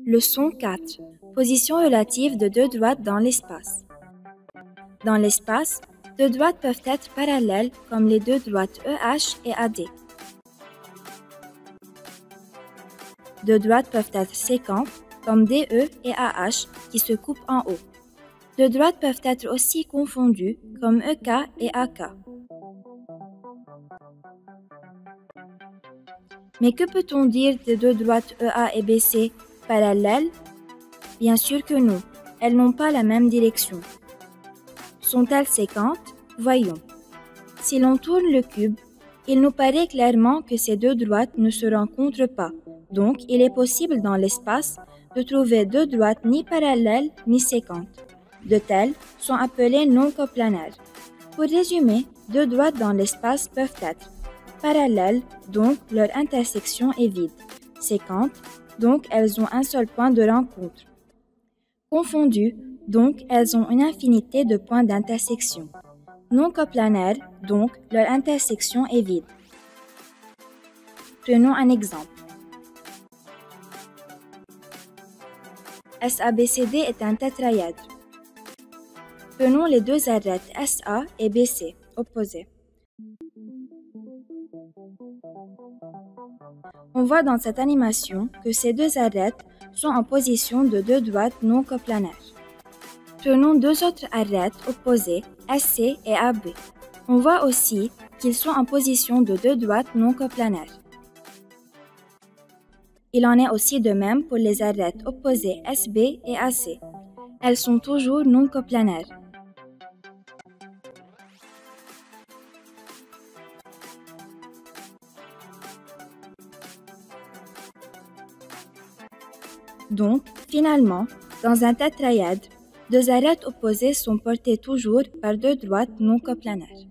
Leçon 4. Position relative de deux droites dans l'espace. Dans l'espace, deux droites peuvent être parallèles comme les deux droites EH et AD. Deux droites peuvent être séquentes comme DE et AH qui se coupent en haut. Deux droites peuvent être aussi confondues comme EK et AK. Mais que peut-on dire des deux droites EA et BC parallèles? Bien sûr que non, elles n'ont pas la même direction. Sont-elles séquentes? Voyons. Si l'on tourne le cube, il nous paraît clairement que ces deux droites ne se rencontrent pas. Donc, il est possible dans l'espace de trouver deux droites ni parallèles ni séquentes. De telles sont appelées non coplanaires. Pour résumer, deux droites dans l'espace peuvent être parallèles, donc leur intersection est vide. Séquentes, donc elles ont un seul point de rencontre. Confondues, donc elles ont une infinité de points d'intersection. Non coplanaires, donc leur intersection est vide. Prenons un exemple. SABCD est un tétraèdre. Prenons les deux arêtes SA et BC, opposées. On voit dans cette animation que ces deux arêtes sont en position de deux droites non coplanaires. Prenons deux autres arêtes opposées, SC et AB. On voit aussi qu'ils sont en position de deux droites non coplanaires. Il en est aussi de même pour les arêtes opposées SB et AC. Elles sont toujours non coplanaires. Donc, finalement, dans un tétraèdre, deux arêtes opposées sont portées toujours par deux droites non coplanaires.